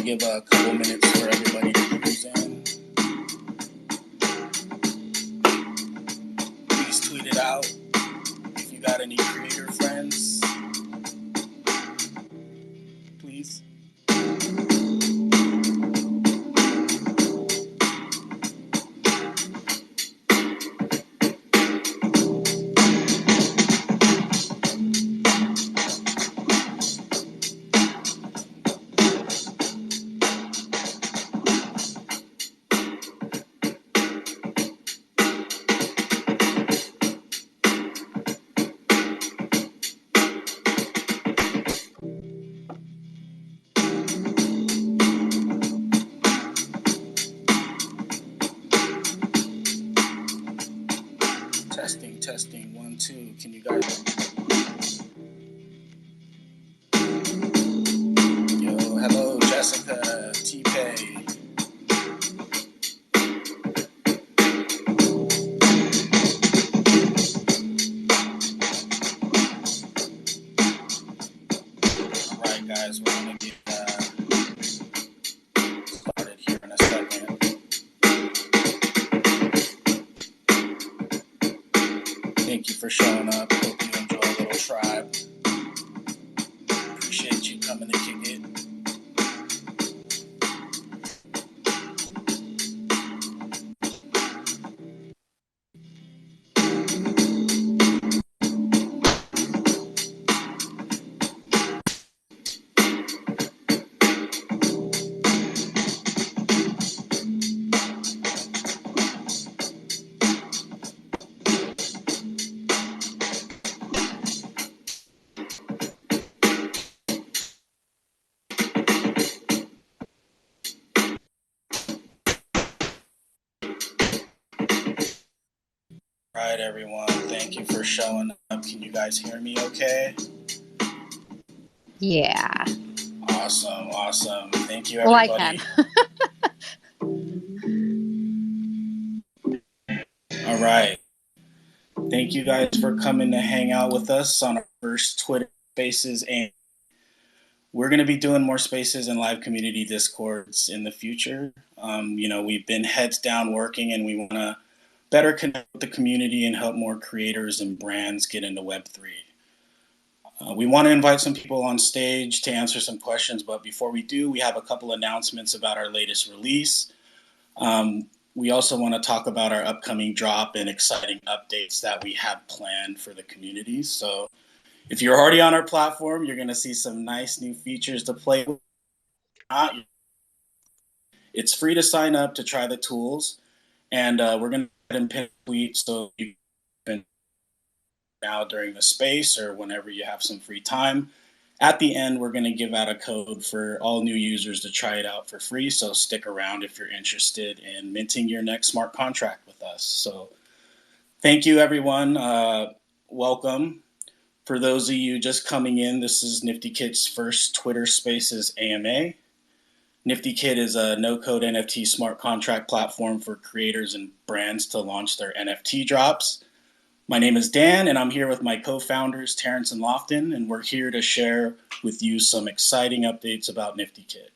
to give a couple minutes for everybody to cruise in. Please tweet it out if you got any creator friends. Please. Testing, 1, 2. Can you guys? Yo, hello, Jessica, T-Pay. All right, guys, we're gonna get started here in a second. Thank you for showing up. Hope you enjoy a little tribe. Appreciate you coming to kick it. All right, everyone. Thank you for showing up. Can you guys hear me okay? Yeah. Awesome. Thank you, everybody. Well, I can. All right. Thank you guys for coming to hang out with us on our first Twitter Spaces. And we're going to be doing more spaces and live community discords in the future. We've been heads down working, and we want to better connect with the community and help more creators and brands get into Web3. We want to invite some people on stage to answer some questions, but before we do, we have a couple announcements about our latest release. We also want to talk about our upcoming drop and exciting updates that we have planned for the community. So if you're already on our platform, you're going to see some nice new features to play with. It's free to sign up to try the tools, and we're going to pin a tweet so you can now during the space or whenever you have some free time. At the end, we're going to give out a code for all new users to try it out for free. So stick around if you're interested in minting your next smart contract with us. So thank you, everyone. Welcome. For those of you just coming in, this is NiftyKit's first Twitter Spaces AMA. NiftyKit is a no-code NFT smart contract platform for creators and brands to launch their NFT drops. My name is Dan, and I'm here with my co-founders, Terrence and Lofton, and we're here to share with you some exciting updates about NiftyKit.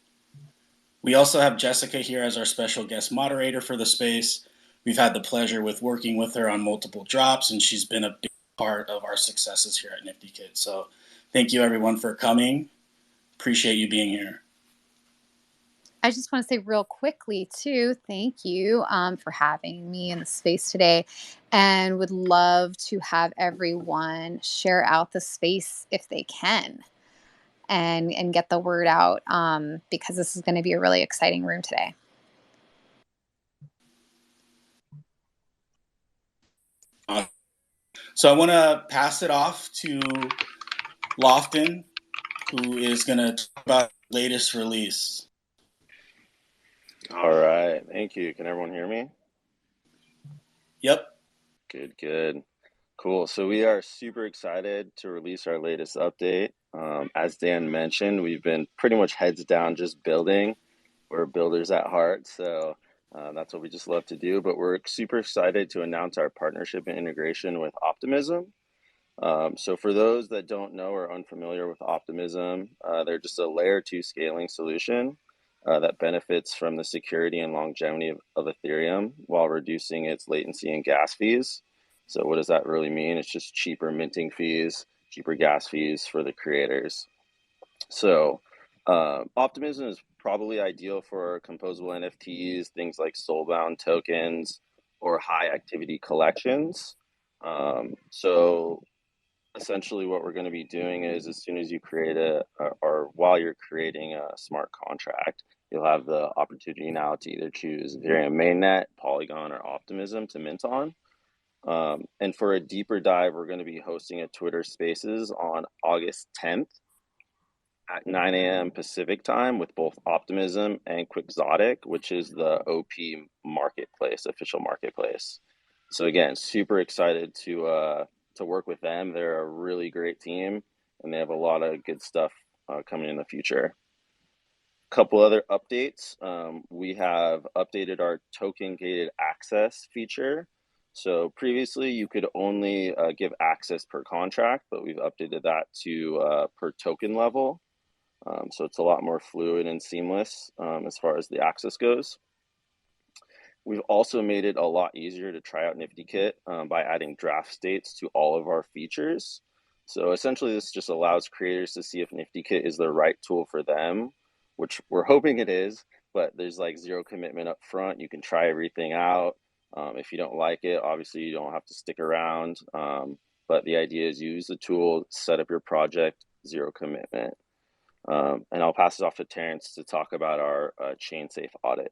We also have Jessica here as our special guest moderator for the space. We've had the pleasure with working with her on multiple drops, and she's been a big part of our successes here at NiftyKit. So thank you, everyone, for coming. Appreciate you being here. I just want to say real quickly, too, thank you for having me in the space today, and would love to have everyone share out the space if they can and get the word out because this is going to be a really exciting room today. So I want to pass it off to Lofton, who is going to talk about the latest release. All right. Thank you. Can everyone hear me? Yep. Good. Cool. So we are super excited to release our latest update. As Dan mentioned, we've been pretty much heads down just building. We're builders at heart. So that's what we just love to do. But we're super excited to announce our partnership and integration with Optimism. So for those that don't know or unfamiliar with Optimism, they're just a layer 2 scaling solution that benefits from the security and longevity of Ethereum while reducing its latency and gas fees. So what does that really mean? It's just cheaper minting fees, cheaper gas fees for the creators. So Optimism is probably ideal for composable NFTs, things like soulbound tokens or high activity collections. So essentially what we're going to be doing is as soon as you create or while you're creating a smart contract, you'll have the opportunity now to either choose Ethereum mainnet, Polygon, or Optimism to mint on. And for a deeper dive, we're going to be hosting a Twitter Spaces on August 10th at 9 a.m. Pacific time with both Optimism and Quixotic, which is the OP marketplace, official marketplace. So again, super excited to work with them. They're a really great team, and they have a lot of good stuff coming in the future. A couple other updates. We have updated our token gated access feature. So previously you could only give access per contract, but we've updated that to per token level. So it's a lot more fluid and seamless as far as the access goes. We've also made it a lot easier to try out NiftyKit by adding draft states to all of our features. So essentially this just allows creators to see if NiftyKit is the right tool for them, which we're hoping it is, but there's like zero commitment up front. You can try everything out. If you don't like it, obviously you don't have to stick around. But the idea is use the tool, set up your project, zero commitment. And I'll pass it off to Terrence to talk about our Chainsafe audit.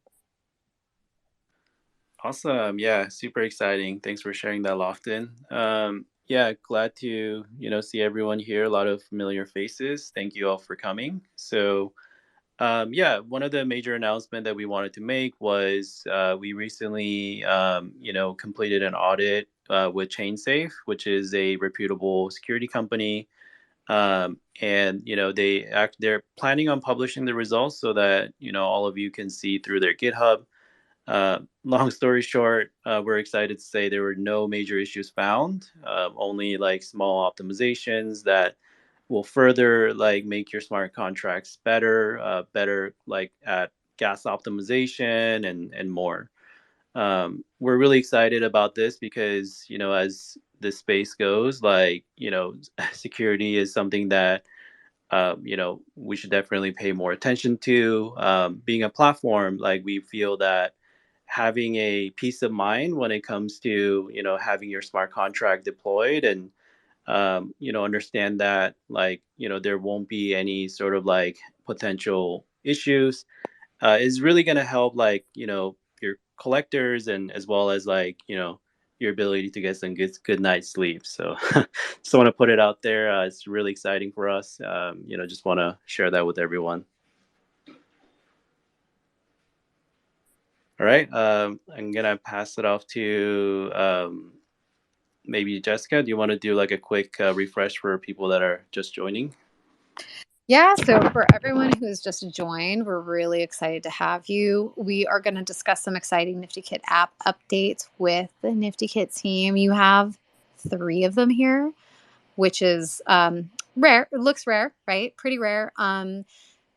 Awesome. Yeah, super exciting. Thanks for sharing that, Lofton. Yeah, glad to see everyone here. A lot of familiar faces. Thank you all for coming. So yeah, one of the major announcements that we wanted to make was we recently completed an audit with Chainsafe, which is a reputable security company. And they're planning on publishing the results so that all of you can see through their GitHub. Long story short, we're excited to say there were no major issues found, only like small optimizations that will further like make your smart contracts better like at gas optimization and more. We're really excited about this because as this space goes, like security is something that we should definitely pay more attention to. Being a platform, like we feel that having a peace of mind when it comes to having your smart contract deployed and understand that like there won't be any sort of like potential issues is really going to help like your collectors and as well as like your ability to get some good night's sleep. So just want to put it out there. It's really exciting for us. Just want to share that with everyone. All right. I'm gonna pass it off to maybe Jessica. Do you want to do like a quick refresh for people that are just joining? Yeah, so for everyone who's just joined, we're really excited to have you. We are going to discuss some exciting NiftyKit app updates with the NiftyKit team. You have 3 of them here, which is rare. It looks rare, right? Pretty rare.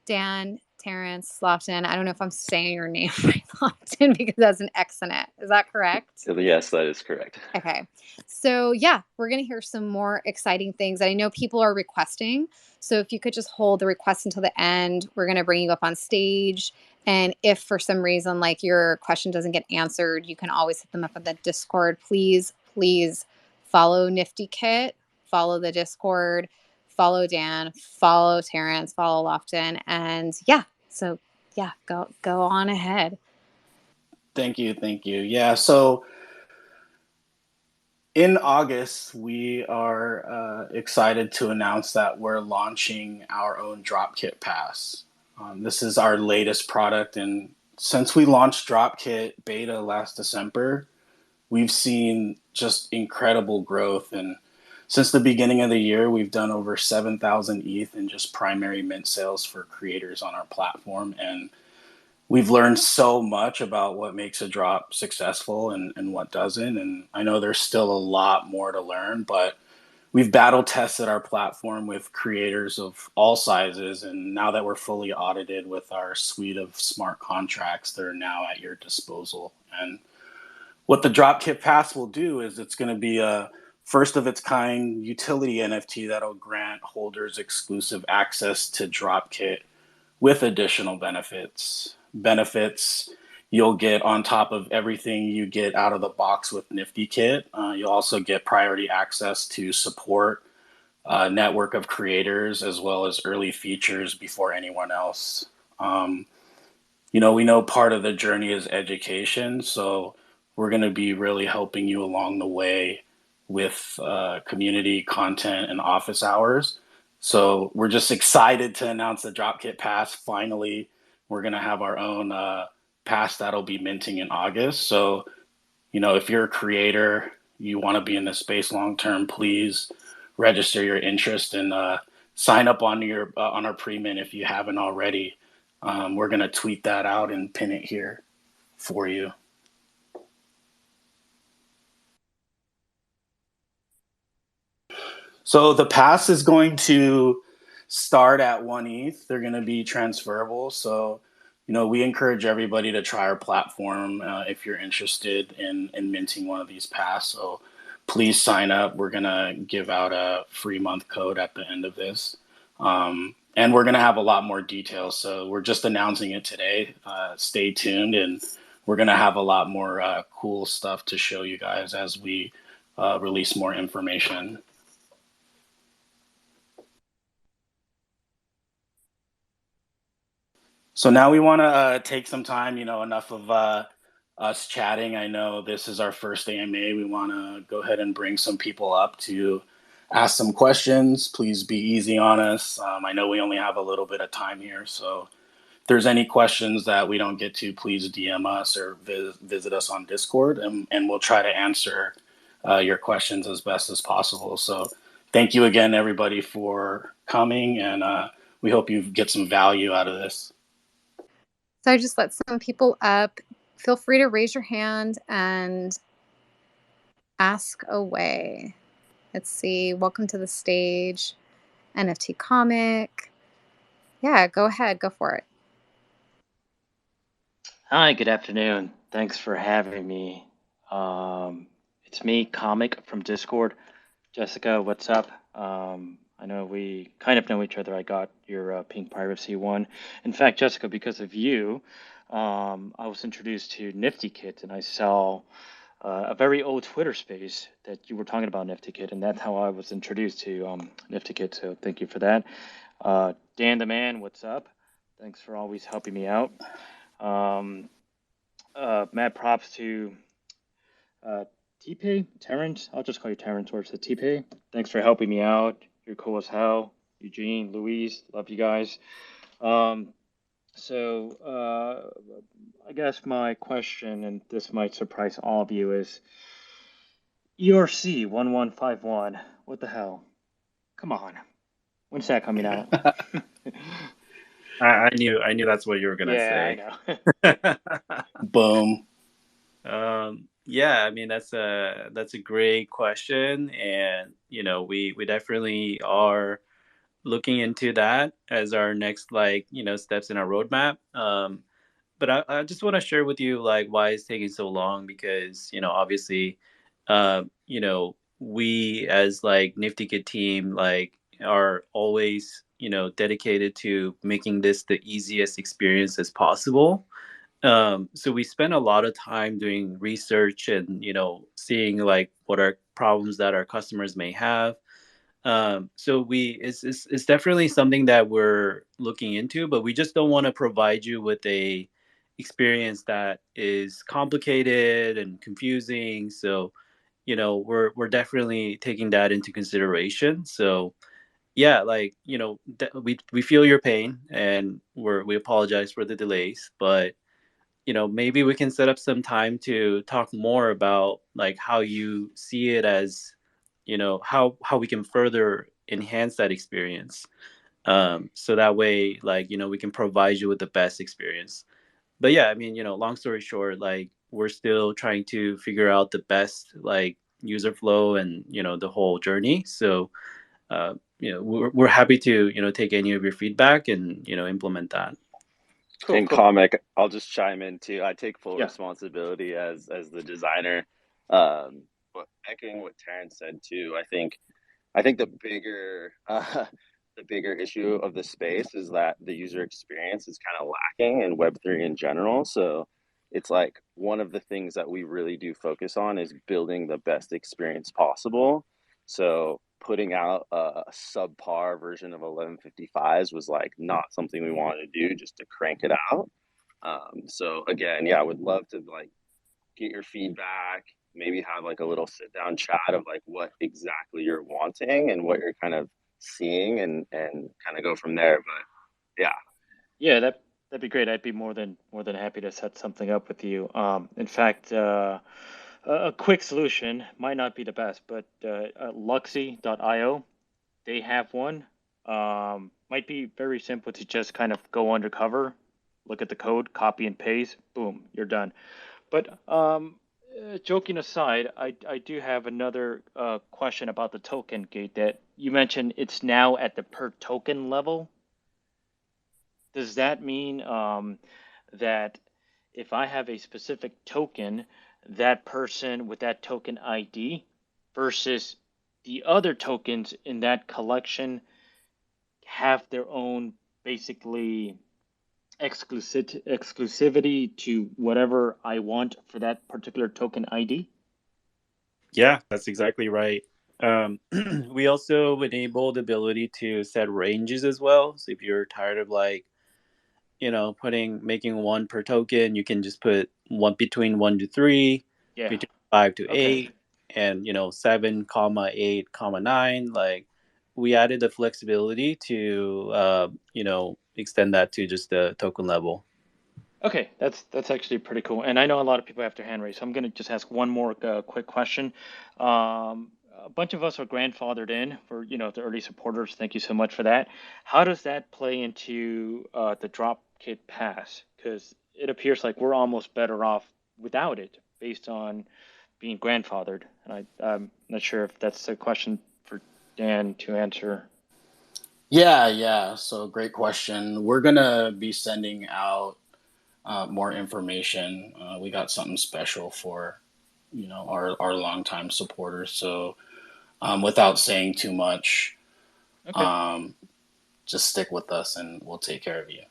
Dan, Terrence, Lofton. I don't know if I'm saying your name right, Lofton, because that's an X in it. Is that correct? Yes, that is correct. Okay. So yeah, we're going to hear some more exciting things. I know people are requesting. So if you could just hold the request until the end, we're going to bring you up on stage. And if for some reason, like your question doesn't get answered, you can always hit them up on the Discord. Please follow NiftyKit, follow the Discord, follow Dan, follow Terrence, follow Lofton. And yeah, so yeah, go on ahead. Thank you. Yeah, so in August, we are excited to announce that we're launching our own DropKit Pass. This is our latest product, and since we launched DropKit beta last December, we've seen just incredible growth. And since the beginning of the year, we've done over 7,000 ETH in just primary mint sales for creators on our platform. And we've learned so much about what makes a drop successful and what doesn't. And I know there's still a lot more to learn, but we've battle tested our platform with creators of all sizes, and now that we're fully audited with our suite of smart contracts, they're now at your disposal. And what the DropKit Pass will do is it's going to be a first of its kind utility NFT that'll grant holders exclusive access to DropKit with additional benefits. Benefits you'll get on top of everything you get out of the box with NiftyKit. You'll also get priority access to support network of creators as well as early features before anyone else. We know part of the journey is education, so we're going to be really helping you along the way with community content and office hours. So we're just excited to announce the DropKit Pass. Finally, we're going to have our own pass that'll be minting in August. So, if you're a creator, you want to be in this space long term, please register your interest and sign up on our pre-mint if you haven't already. We're going to tweet that out and pin it here for you. So the pass is going to start at 1 ETH. They're going to be transferable. So, we encourage everybody to try our platform if you're interested in minting one of these pass. So please sign up. We're going to give out a free month code at the end of this. And we're going to have a lot more details. So we're just announcing it today. Stay tuned, and we're going to have a lot more cool stuff to show you guys as we release more information. So now we want to take some time, enough of us chatting. I know this is our first AMA. We want to go ahead and bring some people up to ask some questions. Please be easy on us. I know we only have a little bit of time here. So if there's any questions that we don't get to, please DM us or visit us on Discord, and we'll try to answer your questions as best as possible. So thank you again, everybody, for coming, and we hope you get some value out of this. So I just let some people up. Feel free to raise your hand and ask away. Let's see. Welcome to the stage. NFT Comic. Yeah, go ahead. Go for it. Hi, good afternoon. Thanks for having me. It's me, Comic from Discord. Jessica, what's up? I know we kind of know each other. I got your Pink Piracy one. In fact, Jessica, because of you, I was introduced to NiftyKit, and I saw a very old Twitter space that you were talking about NiftyKit, and that's how I was introduced to NiftyKit, so thank you for that. Dan the Man, what's up? Thanks for always helping me out. Mad props to T-Pay, Terrence. I'll just call you Terrence or the T-Pay. Thanks for helping me out. You're cool as hell. Eugene, Louise, love you guys. So I guess my question, and this might surprise all of you, is ERC 1151. What the hell? Come on. When's that coming out? I knew that's what you were gonna say. Yeah, I know. Boom. Yeah, I mean that's a great question, and we definitely are looking into that as our next steps in our roadmap. But I just want to share with you why it's taking so long, because obviously we as NiftyKit team are always dedicated to making this the easiest experience as possible. So we spend a lot of time doing research and seeing what are problems that our customers may have. So it's definitely something that we're looking into, but we just don't want to provide you with a experience that is complicated and confusing. So we're definitely taking that into consideration. So yeah, we feel your pain, and we apologize for the delays, but maybe we can set up some time to talk more about how you see it as how we can further enhance that experience, so that way we can provide you with the best experience. But yeah, I mean long story short, we're still trying to figure out the best user flow and the whole journey. So we're happy to take any of your feedback and implement that. Cool, and cool. Comic, I'll just chime in too. I take full responsibility as the designer. But echoing what Terrence said too, I think the bigger issue of the space is that the user experience is kind of lacking in Web3 in general. So it's like one of the things that we really do focus on is building the best experience possible. So putting out a subpar version of 1155s was like not something we wanted to do just to crank it out. So again, yeah, I would love to like get your feedback, maybe have like a little sit down chat of like what exactly you're wanting and what you're kind of seeing and kind of go from there. But yeah, that'd be great. I'd be more than happy to set something up with you. In fact, a quick solution might not be the best, but Luxy.io, they have one. Might be very simple to just kind of go undercover, look at the code, copy and paste, boom, you're done. But joking aside, I do have another question about the token gate that you mentioned. It's now at the per token level. Does that mean that if I have a specific token, that person with that token ID versus the other tokens in that collection have their own basically exclusivity to whatever I want for that particular token ID? Yeah, that's exactly right. We also enable the ability to set ranges as well. So if you're tired of like, making one per token, you can just put one between 1 to 3, between 5 to 8, and 7, 8, 9. Like we added the flexibility to extend that to just the token level. Okay, that's actually pretty cool. And I know a lot of people have their hand raised, so I'm going to just ask one more quick question. A bunch of us are grandfathered in for the early supporters. Thank you so much for that. How does that play into the DropKit pass? Because it appears like we're almost better off without it, based on being grandfathered. And I'm not sure if that's a question for Dan to answer. Yeah. So great question. We're gonna be sending out more information. We got something special for our longtime supporters. So without saying too much, just stick with us and we'll take care of you.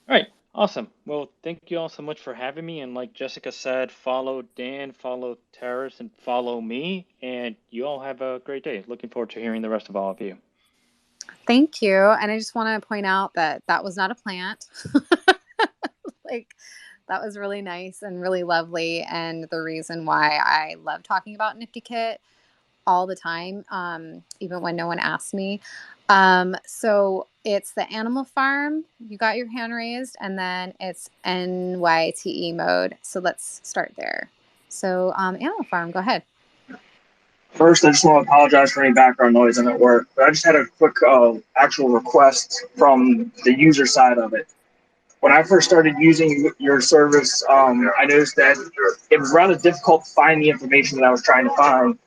All right. Awesome. Well, thank you all so much for having me. And like Jessica said, follow Dan, follow Terrace, and follow me. And you all have a great day. Looking forward to hearing the rest of all of you. Thank you. And I just want to point out that was not a plant. Like, that was really nice and really lovely. And the reason why I love talking about NiftyKit all the time, even when no one asks me. So it's the Animal Farm. You got your hand raised, and then it's NYTE mode. So let's start there. So Animal Farm, go ahead. First, I just want to apologize for any background noise. I'm at work, but I just had a quick actual request from the user side of it. When I first started using your service, I noticed that it was rather difficult to find the information that I was trying to find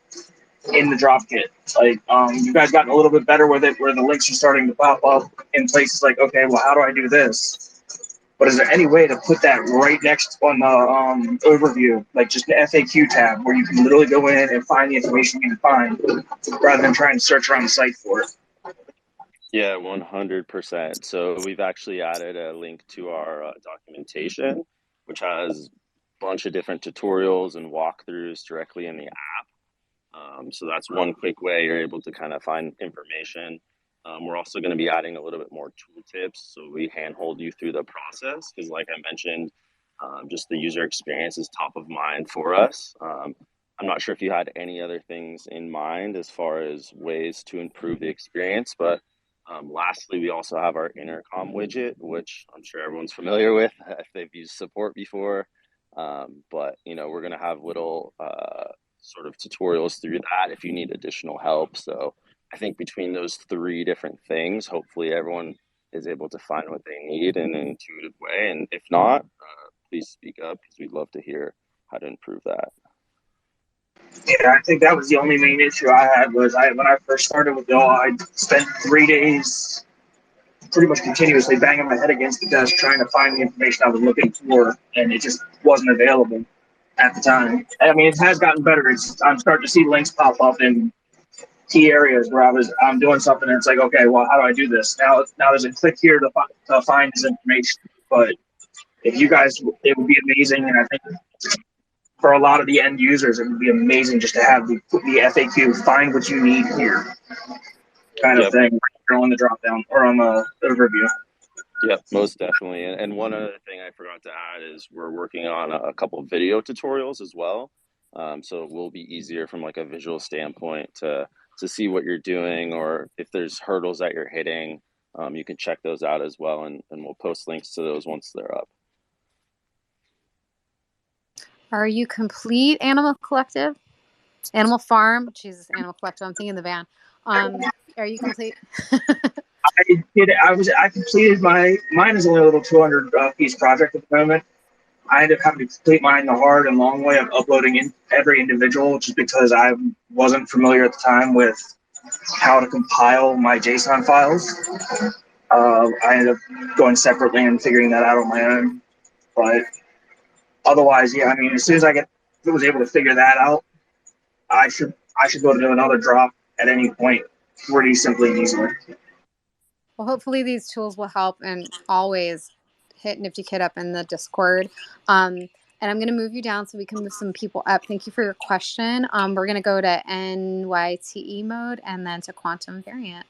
in the DropKit. Like, you guys gotten a little bit better with it, where the links are starting to pop up in places like, okay, well, how do I do this? But is there any way to put that right next on the overview, like just an FAQ tab, where you can literally go in and find the information you can find, rather than trying to search around the site for it? Yeah, 100%. So we've actually added a link to our documentation, which has a bunch of different tutorials and walkthroughs directly in the app. So that's one quick way you're able to kind of find information. We're also going to be adding a little bit more tooltips, so we handhold you through the process, because like I mentioned, just the user experience is top of mind for us. I'm not sure if you had any other things in mind as far as ways to improve the experience, but lastly, we also have our intercom widget, which I'm sure everyone's familiar with if they've used support before. But we're going to have little sort of tutorials through that if you need additional help. So I think between those 3 different things, hopefully everyone is able to find what they need in an intuitive way. And if not, please speak up, because we'd love to hear how to improve that. Yeah, I think that was the only main issue I had was when I first started with y'all, I spent 3 days pretty much continuously banging my head against the desk trying to find the information I was looking for, and it just wasn't available at the time. I mean, it has gotten better. I'm starting to see links pop up in key areas where I'm doing something, and it's like, okay, well, how do I do this? Now there's a click here to find this information. But if you guys, it would be amazing, and I think for a lot of the end users, it would be amazing just to have the FAQ, find what you need here, kind of Yep. thing, on the drop down or on the overview. Yep, most definitely. And one other thing I forgot to add is we're working on a couple of video tutorials as well. So it will be easier from like a visual standpoint to see what you're doing, or if there's hurdles that you're hitting, you can check those out as well. And we'll post links to those once they're up. Are you complete, Animal Collective? Animal Farm? Jesus, Animal Collective. I'm thinking the van. Are you complete? I did. I completed mine is only a little 200 piece project at the moment. I ended up having to complete mine the hard and long way of uploading in every individual, just because I wasn't familiar at the time with how to compile my JSON files. I ended up going separately and figuring that out on my own. But otherwise, yeah, I mean, as soon as I was able to figure that out, I should go to do another drop at any point pretty simply and easily. Well, hopefully these tools will help, and always hit NiftyKit up in the Discord. And I'm going to move you down so we can move some people up. Thank you for your question. We're going to go to NYTE mode and then to quantum variant.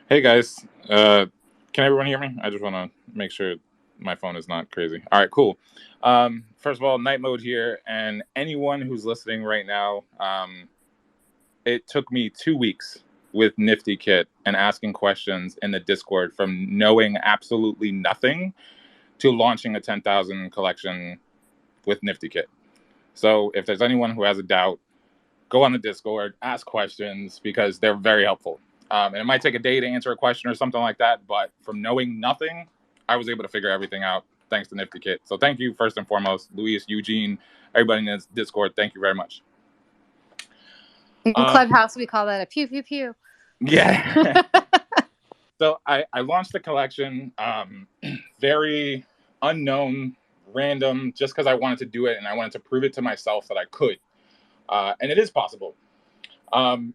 Hey guys, can everyone hear me? I just want to make sure my phone is not crazy. All right, cool. First of all, night mode here, and anyone who's listening right now, it took me 2 weeks with NiftyKit and asking questions in the Discord, from knowing absolutely nothing to launching a 10,000 collection with NiftyKit. So if there's anyone who has a doubt, go on the Discord, ask questions, because they're very helpful. And it might take a day to answer a question or something like that, but from knowing nothing, I was able to figure everything out thanks to NiftyKit. So thank you, first and foremost, Luis, Eugene, everybody in this Discord. Thank you very much. In Clubhouse, we call that a pew, pew, pew. Yeah. So I launched the collection, very unknown, random, just because I wanted to do it and I wanted to prove it to myself that I could. And it is possible.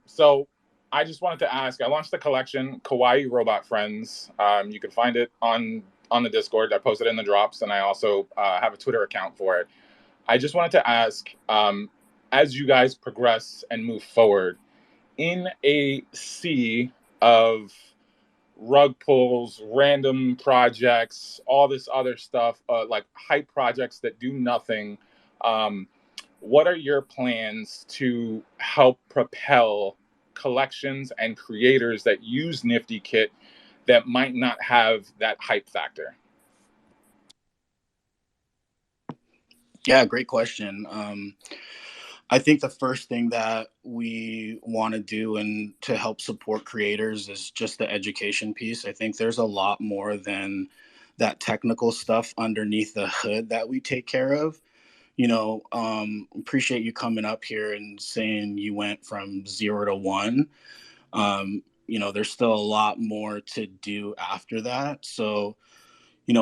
So I just wanted to ask, I launched the collection, Kawaii Robot Friends. You can find it on the Discord. I posted it in the drops, and I also have a Twitter account for it. I just wanted to ask, as you guys progress and move forward, in a sea of rug pulls, random projects, all this other stuff, like hype projects that do nothing, what are your plans to help propel collections and creators that use NiftyKit that might not have that hype factor? Yeah, great question. I think the first thing that we want to do and to help support creators is just the education piece. I think there's a lot more than that technical stuff underneath the hood that we take care of. Appreciate you coming up here and saying you went from 0 to 1. There's still a lot more to do after that. So,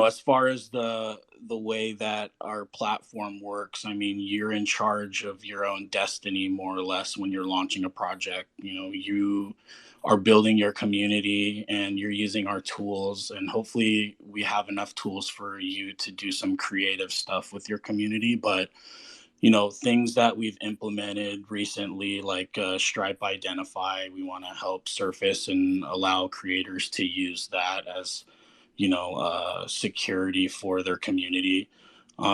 as far as the way that our platform works, I mean, you're in charge of your own destiny, more or less, when you're launching a project. You are building your community and you're using our tools, and hopefully we have enough tools for you to do some creative stuff with your community. But things that we've implemented recently, like Stripe Identify, we want to help surface and allow creators to use that as security for their community.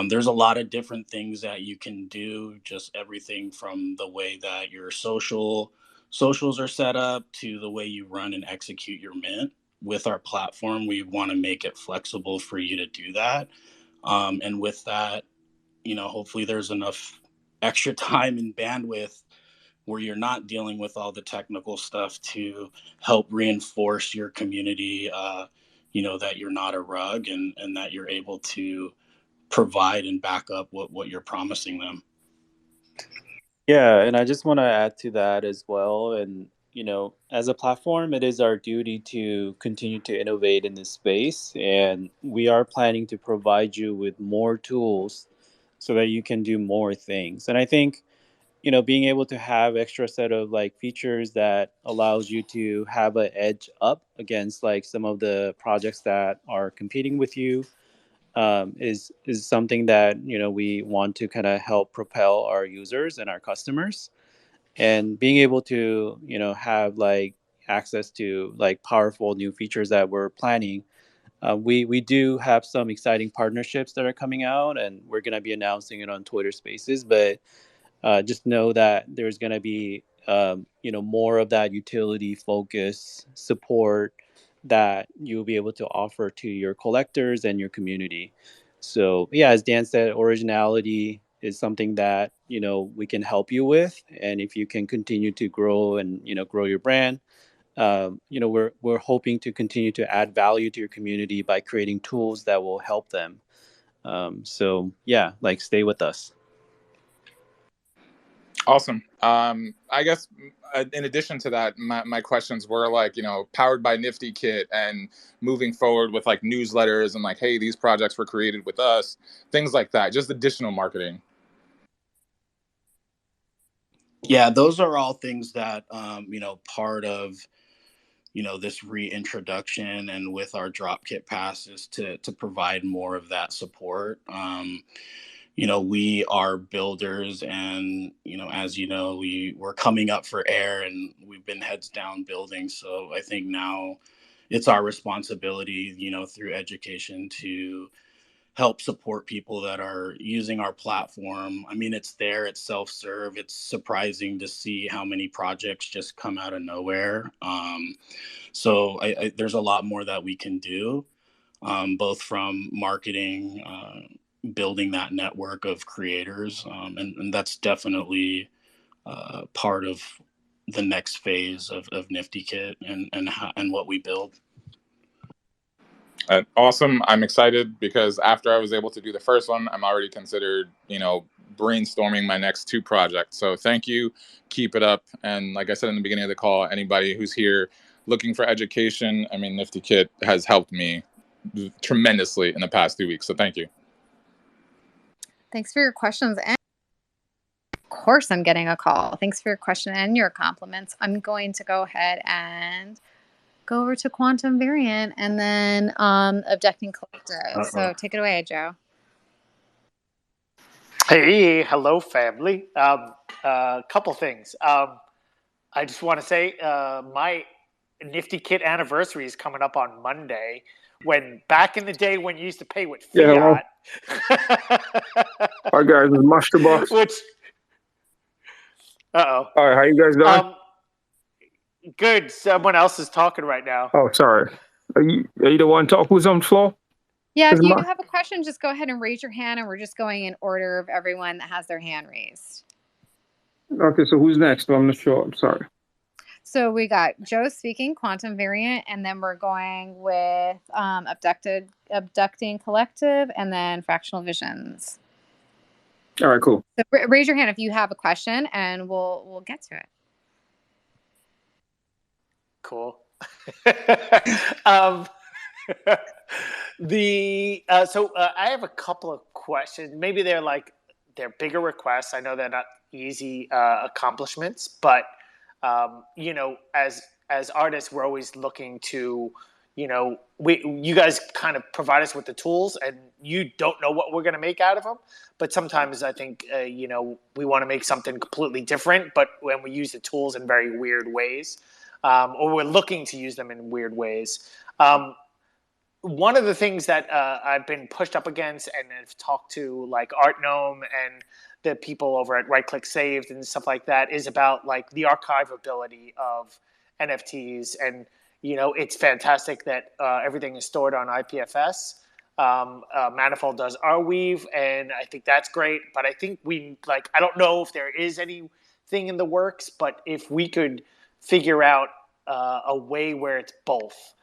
There's a lot of different things that you can do, just everything from the way that your socials are set up to the way you run and execute your mint. With our platform, we want to make it flexible for you to do that. And with that, hopefully there's enough extra time and bandwidth where you're not dealing with all the technical stuff to help reinforce your community, that you're not a rug, and that you're able to provide and back up what you're promising them. Yeah, and I just want to add to that as well. And, as a platform, it is our duty to continue to innovate in this space. And we are planning to provide you with more tools so that you can do more things. And I think, being able to have extra set of like features that allows you to have an edge up against like some of the projects that are competing with you, is something that we want to kind of help propel our users and our customers, and being able to have like access to like powerful new features that we're planning. We do have some exciting partnerships that are coming out, and we're going to be announcing it on Twitter Spaces. But just know that there's going to be more of that utility focus support that you'll be able to offer to your collectors and your community. So yeah, as Dan said, originality is something that we can help you with, and if you can continue to grow and grow your brand, we're hoping to continue to add value to your community by creating tools that will help them. So yeah, like stay with us. Awesome. I guess in addition to that, my questions were like, powered by NiftyKit and moving forward with like newsletters and like, hey, these projects were created with us, things like that, just additional marketing. Yeah, those are all things that, part of, this reintroduction and with our DropKit passes to provide more of that support. We are builders, and as we're coming up for air, and we've been heads down building. So I think now it's our responsibility, through education, to help support people that are using our platform. I mean, it's there, it's self-serve. It's surprising to see how many projects just come out of nowhere. So there's a lot more that we can do, both from marketing, building that network of creators, and that's definitely part of the next phase of NiftyKit and what we build. Awesome. I'm excited because after I was able to do the first one, I'm already considered, brainstorming my next two projects. So thank you. Keep it up. And like I said in the beginning of the call, anybody who's here looking for education, I mean, NiftyKit has helped me tremendously in the past 2 weeks. So thank you. Thanks for your questions. And of course, I'm getting a call. Thanks for your question and your compliments. I'm going to go ahead and go over to Quantum Variant and then Abducting Collective. So take it away, Joe. Hey, hello, family. Couple things. I just want to say my NiftyKit anniversary is coming up on Monday. When back in the day when you used to pay with fiat. Yeah, hi guys, it's Master Box. Which, All right, how you guys doing? Good. Someone else is talking right now. Oh, sorry. Are you the one talking who's on the floor? Yeah, if you have a question, just go ahead and raise your hand, and we're just going in order of everyone that has their hand raised. Okay, so who's next? I'm not sure. I'm sorry. So we got Joe speaking, Quantum Variant, and then we're going with Abducting Collective, and then Fractional Visions. All right, cool. So raise your hand if you have a question, and we'll get to it. Cool. So I have a couple of questions. Maybe they're bigger requests. I know they're not easy accomplishments, but as artists, we're always looking to, you guys kind of provide us with the tools, and you don't know what we're going to make out of them. But sometimes I think, we want to make something completely different, but when we use the tools in very weird ways, or we're looking to use them in weird ways. One of the things that I've been pushed up against and have talked to like Art Gnome and the people over at Right Click Saved and stuff like that is about like the archivability of NFTs. And, it's fantastic that everything is stored on IPFS. Manifold does Arweave, and I think that's great. But I think I don't know if there is anything in the works, but if we could figure out a way where it's both,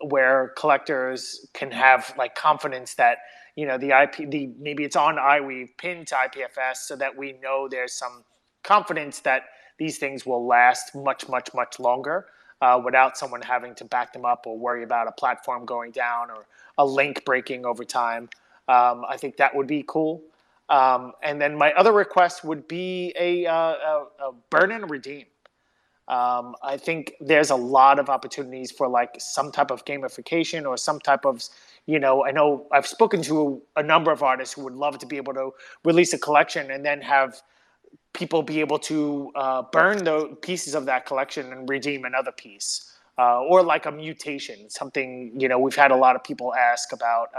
where collectors can have like confidence that, maybe it's on iWeave pinned to IPFS, so that we know there's some confidence that these things will last much, much, much longer without someone having to back them up or worry about a platform going down or a link breaking over time. I think that would be cool. And then my other request would be a burn and redeem. I think there's a lot of opportunities for like some type of gamification or some type of, I know I've spoken to a number of artists who would love to be able to release a collection and then have people be able to burn the pieces of that collection and redeem another piece. Or like a mutation, something, we've had a lot of people ask about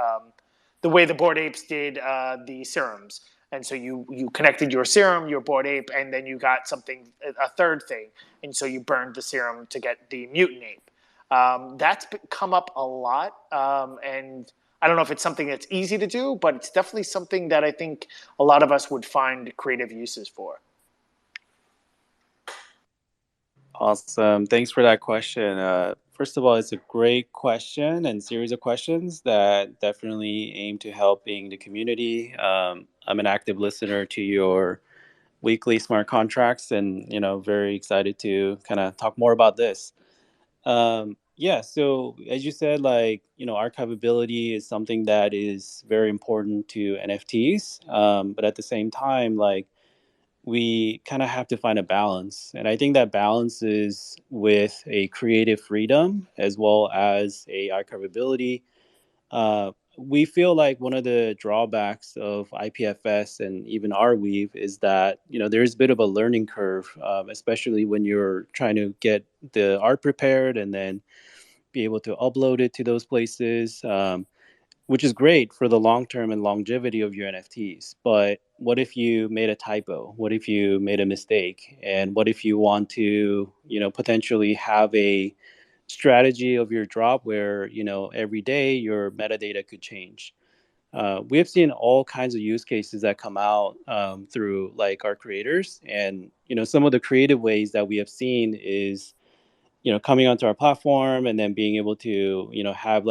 the way the Bored Apes did the serums. And so you connected your serum, your Bored Ape, and then you got a third thing. And so you burned the serum to get the mutant ape. That's come up a lot. And I don't know if it's something that's easy to do, but it's definitely something that I think a lot of us would find creative uses for. Awesome. Thanks for that question. First of all, it's a great question and series of questions that definitely aim to helping the community. I'm an active listener to your weekly smart contracts and, very excited to kind of talk more about this. So as you said, archivability is something that is very important to NFTs. But at the same time, we kind of have to find a balance. And I think that balance is with a creative freedom as well as a archivability. We feel like one of the drawbacks of IPFS and even Arweave is that, there's a bit of a learning curve, especially when you're trying to get the art prepared and then be able to upload it to those places. Which is great for the long term and longevity of your NFTs. But what if you made a typo? What if you made a mistake? And what if you want to, potentially have a strategy of your drop where, every day your metadata could change? We have seen all kinds of use cases that come out through our creators. And, some of the creative ways that we have seen is, coming onto our platform and then being able to, have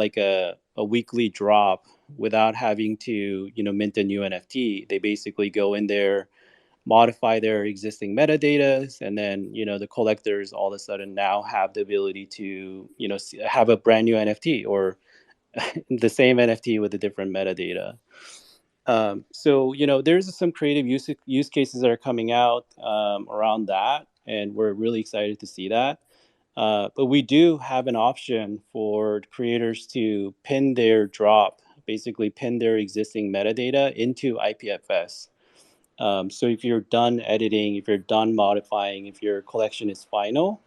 a weekly drop without having to, mint a new NFT. They basically go in there, modify their existing metadata, and then, the collectors all of a sudden now have the ability to, have a brand new NFT or the same NFT with a different metadata. There's some creative use cases that are coming out around that, and we're really excited to see that. But we do have an option for creators to pin their drop, basically pin their existing metadata into IPFS. So if you're done editing, if you're done modifying, if your collection is final,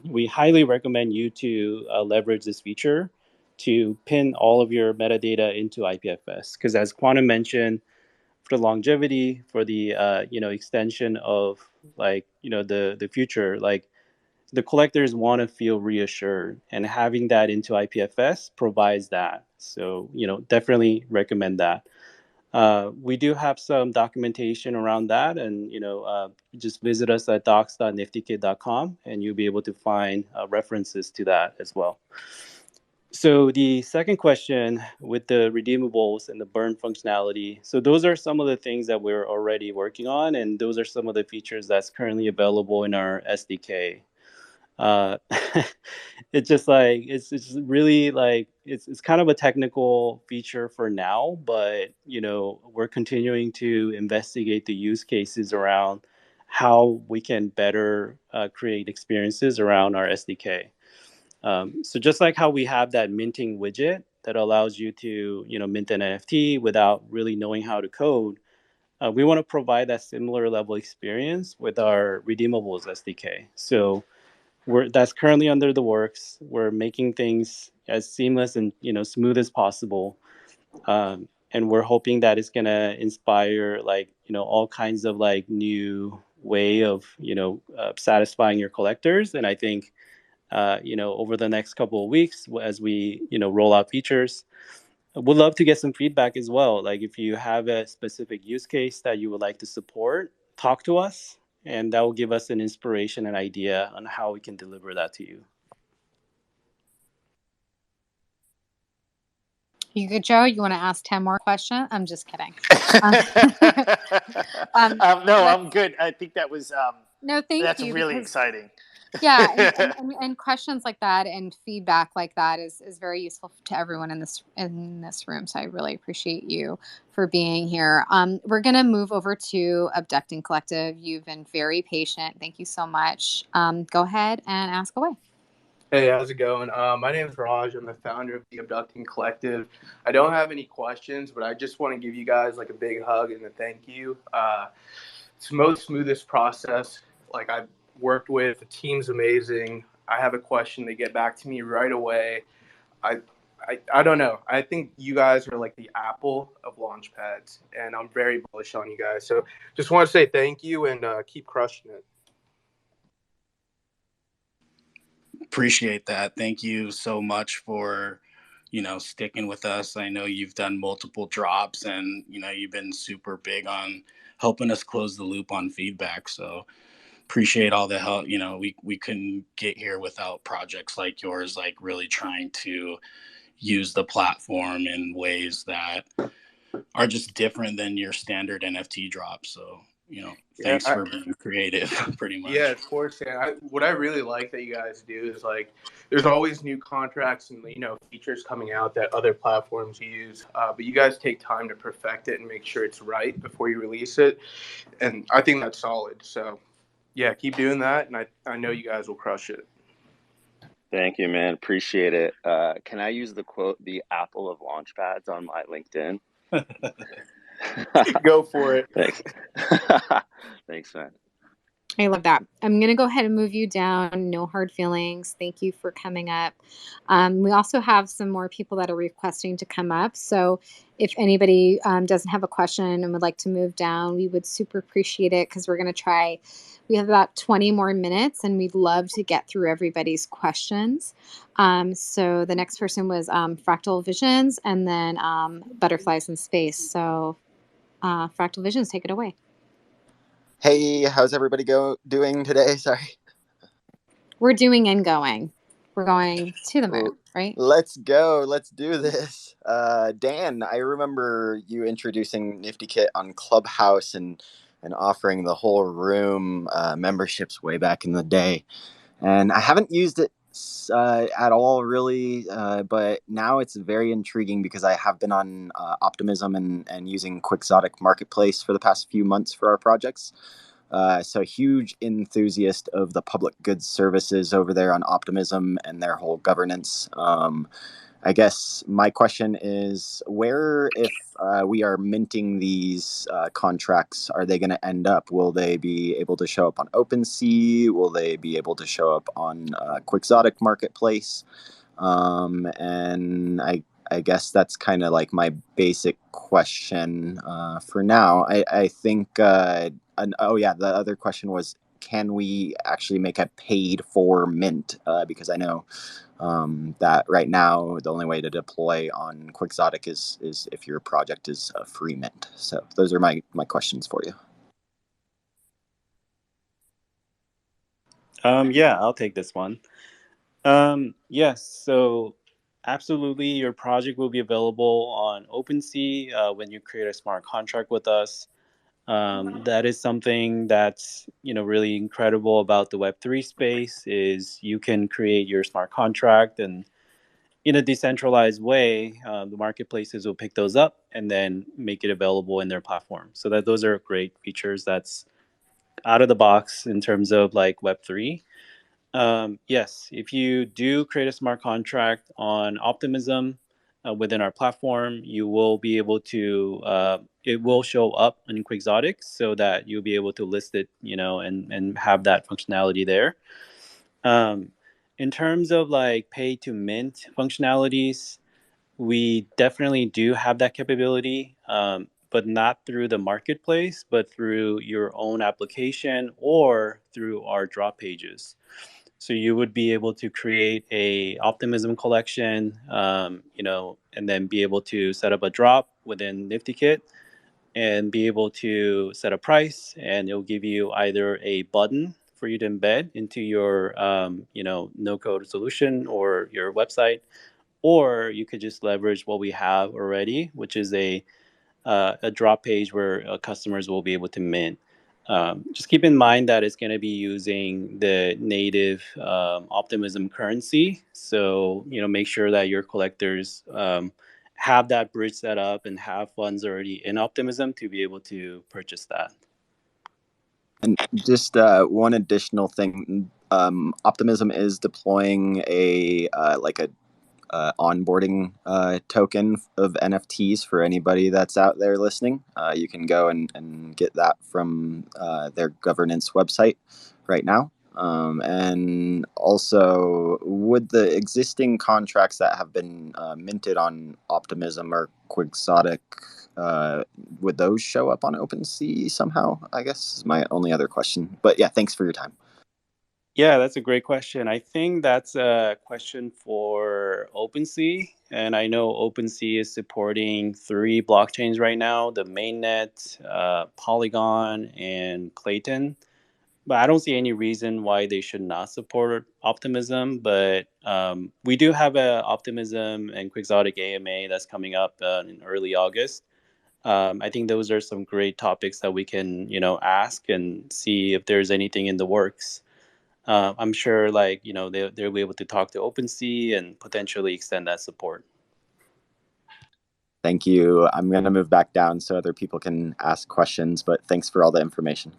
we highly recommend you to leverage this feature to pin all of your metadata into IPFS. Because as Quantum mentioned, for the longevity, for the extension of the future, the collectors want to feel reassured, and having that into IPFS provides that. So, definitely recommend that. We do have some documentation around that, and, just visit us at docs.niftykit.com and you'll be able to find references to that as well. So the second question with the redeemables and the burn functionality. So those are some of the things that we're already working on, and those are some of the features that's currently available in our SDK. It's just it's really it's kind of a technical feature for now, but we're continuing to investigate the use cases around how we can better create experiences around our SDK. So just like how we have that minting widget that allows you to mint an NFT without really knowing how to code, we want to provide that similar level experience with our redeemables SDK. So that's currently under the works. We're making things as seamless and smooth as possible, and we're hoping that it's gonna inspire all kinds of new way of satisfying your collectors. And I think over the next couple of weeks as we roll out features, would love to get some feedback as well. Like if you have a specific use case that you would like to support, talk to us, and that will give us an inspiration and idea on how we can deliver that to you. Joe, you want to ask 10 more questions? I'm just kidding. No, I'm good. I think that was no, thank that's you. really exciting. Yeah, and questions like that and feedback like that is very useful to everyone in this room. So I really appreciate you for being here. We're gonna move over to Abducting Collective. You've been very patient. Thank you so much. Go ahead and ask away. Hey, how's it going? My name is Raj. I'm the founder of the Abducting Collective. I don't have any questions, but I just want to give you guys like a big hug and a thank you. It's the most smoothest process. Like I've worked with, the team's amazing. I have a question, they get back to me right away. I don't know. I think you guys are like the Apple of launchpads, and I'm very bullish on you guys. So just want to say thank you and keep crushing it. Appreciate that. Thank you so much for, sticking with us. I know you've done multiple drops and, you've been super big on helping us close the loop on feedback. So appreciate all the help. We couldn't get here without projects like yours, like really trying to use the platform in ways that are just different than your standard NFT drop. So, thanks for being creative, pretty much. Yeah, of course. Yeah. What I really like that you guys do is like, there's always new contracts and features coming out that other platforms use, but you guys take time to perfect it and make sure it's right before you release it, and I think that's solid. So, yeah, keep doing that, and I know you guys will crush it. Thank you, man. Appreciate it. Can I use the quote, the Apple of Launchpads, on my LinkedIn? Go for it. Thanks. Thanks, man. I love that. I'm going to go ahead and move you down. No hard feelings. Thank you for coming up. We also have some more people that are requesting to come up. So if anybody doesn't have a question and would like to move down, we would super appreciate it, because we're going to try. We have about 20 more minutes and we'd love to get through everybody's questions. So the next person was Fractal Visions, and then Butterflies in Space. So Fractal Visions, take it away. Hey, how's everybody doing today? Sorry. We're doing and going. We're going to the moon, right? Let's go. Let's do this. Dan, I remember you introducing NiftyKit on Clubhouse and offering the whole room memberships way back in the day. And I haven't used it at all, really, but now it's very intriguing because I have been on Optimism and using Quixotic Marketplace for the past few months for our projects. So huge enthusiast of the public goods services over there on Optimism and their whole governance. I guess my question is, where, if we are minting these contracts, are they going to end up? Will they be able to show up on OpenSea? Will they be able to show up on Quixotic Marketplace? And I guess that's kind of like my basic question for now. I think, the other question was, can we actually make a paid for mint? Because I know that right now the only way to deploy on Quixotic is if your project is a free mint. So those are my questions for you. Yeah, I'll take this one. Yes, so absolutely, your project will be available on OpenSea when you create a smart contract with us. That is something that's really incredible about the Web3 space, is you can create your smart contract, and in a decentralized way, the marketplaces will pick those up and then make it available in their platform. So those are great features that's out of the box in terms of like Web3. Yes, if you do create a smart contract on Optimism within our platform, you will be able to, it will show up in Quixotic so that you'll be able to list it, and have that functionality there. In terms of like pay to mint functionalities, we definitely do have that capability, but not through the marketplace, but through your own application or through our drop pages. So you would be able to create a Optimism collection, and then be able to set up a drop within NiftyKit and be able to set a price, and it'll give you either a button for you to embed into your, no-code solution or your website, or you could just leverage what we have already, which is a drop page where customers will be able to mint. Just keep in mind that it's going to be using the native Optimism currency. So, make sure that your collectors have that bridge set up and have funds already in Optimism to be able to purchase that. And just one additional thing, Optimism is deploying a onboarding token of NFTs for anybody that's out there listening. You can go and get that from their governance website right now. And also, would the existing contracts that have been minted on Optimism or Quixotic, would those show up on OpenSea somehow? I guess is my only other question. But yeah, thanks for your time. Yeah, that's a great question. I think that's a question for OpenSea. And I know OpenSea is supporting 3 blockchains right now, the mainnet, Polygon, and Clayton. But I don't see any reason why they should not support Optimism. But we do have a Optimism and Quixotic AMA that's coming up in early August. I think those are some great topics that we can, ask and see if there's anything in the works. I'm sure, they'll be able to talk to OpenSea and potentially extend that support. Thank you. I'm going to move back down so other people can ask questions, but thanks for all the information.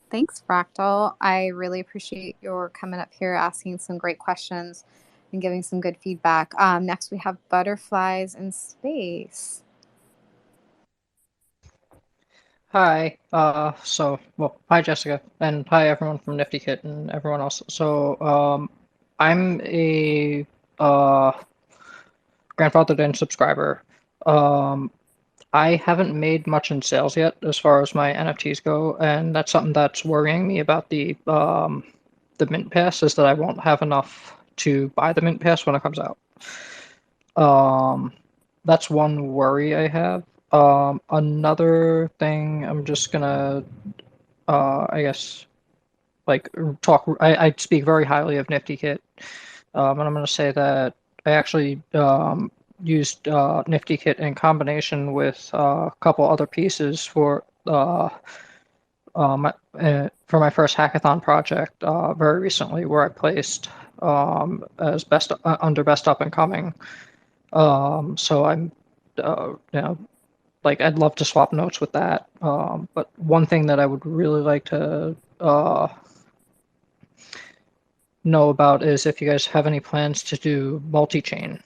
Thanks, Fractal. I really appreciate your coming up here, asking some great questions and giving some good feedback. Next, we have Butterflies in Space. Hi. Hi, Jessica, and hi, everyone from NiftyKit and everyone else. So, I'm a grandfathered in subscriber. I haven't made much in sales yet as far as my NFTs go, and that's something that's worrying me about the Mint Pass, is that I won't have enough to buy the Mint Pass when it comes out. That's one worry I have. Another thing, I'm just gonna, I guess, talk. I speak very highly of NiftyKit, and I'm gonna say that I actually used NiftyKit in combination with a couple other pieces for my first hackathon project very recently, where I placed as under best up and coming. So I'm, I'd love to swap notes with that. But one thing that I would really like to know about is if you guys have any plans to do multi-chain,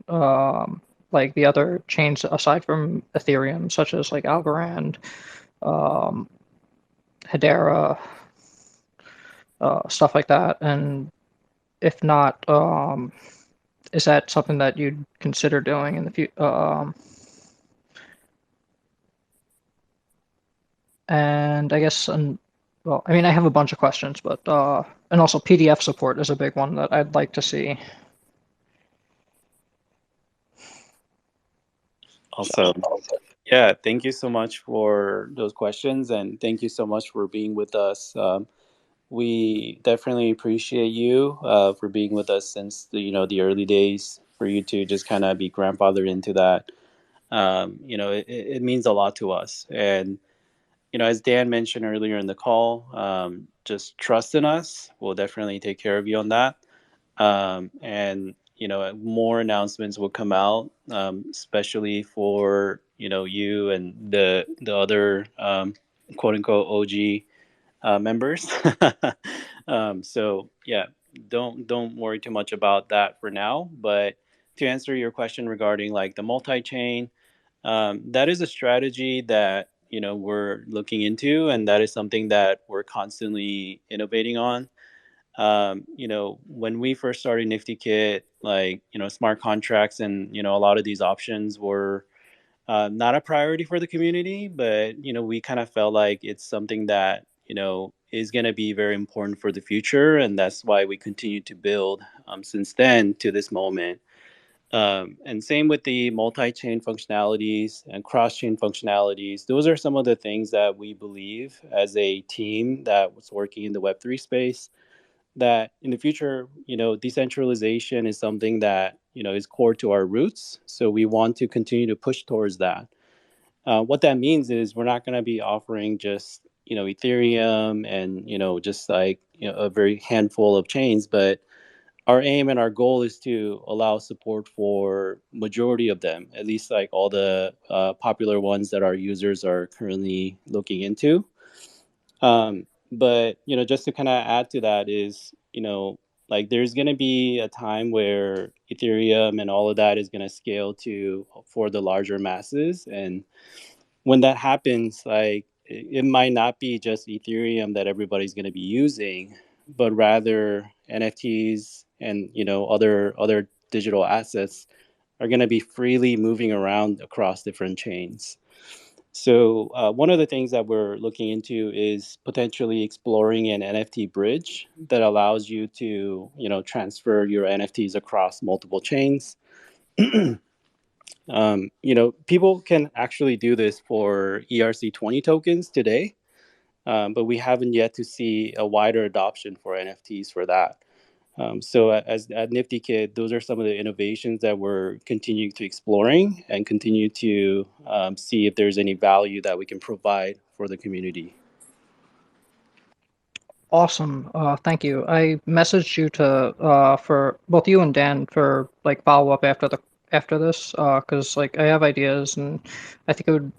like the other chains aside from Ethereum, such as like Algorand, Hedera, stuff like that. And if not, is that something that you'd consider doing in the future? And I guess, well, I mean, I have a bunch of questions, but and also PDF support is a big one that I'd like to see. Awesome. Yeah, thank you so much for those questions, and thank you so much for being with us. We definitely appreciate you for being with us since the early days. For you to just kind of be grandfathered into that, it means a lot to us. And as Dan mentioned earlier in the call, just trust in us. We'll definitely take care of you on that. And more announcements will come out, especially for you and the other quote unquote OG members. So yeah, don't worry too much about that for now. But to answer your question regarding like the multi-chain, that is a strategy that we're looking into, and that is something that we're constantly innovating on. When we first started NiftyKit, smart contracts and a lot of these options were not a priority for the community, but we kind of felt like it's something that is going to be very important for the future, and that's why we continue to build since then to this moment. And same with the multi-chain functionalities and cross-chain functionalities. Those are some of the things that we believe as a team that was working in the Web3 space, that in the future, decentralization is something that, is core to our roots. So we want to continue to push towards that. What that means is we're not going to be offering just, Ethereum and, just like, a very handful of chains, but our aim and our goal is to allow support for majority of them, at least like all the popular ones that our users are currently looking into. But, just to kind of add to that is, like there's going to be a time where Ethereum and all of that is going to scale for the larger masses. And when that happens, like it might not be just Ethereum that everybody's going to be using, but rather NFTs and other digital assets are going to be freely moving around across different chains. So one of the things that we're looking into is potentially exploring an NFT bridge that allows you to transfer your NFTs across multiple chains. People can actually do this for ERC20 tokens today, but we haven't yet to see a wider adoption for NFTs for that. So at NiftyKit, those are some of the innovations that we're continuing to exploring and continue to see if there's any value that we can provide for the community. Awesome. Thank you. I messaged you for both you and Dan for like follow up after this because like I have ideas and I think it would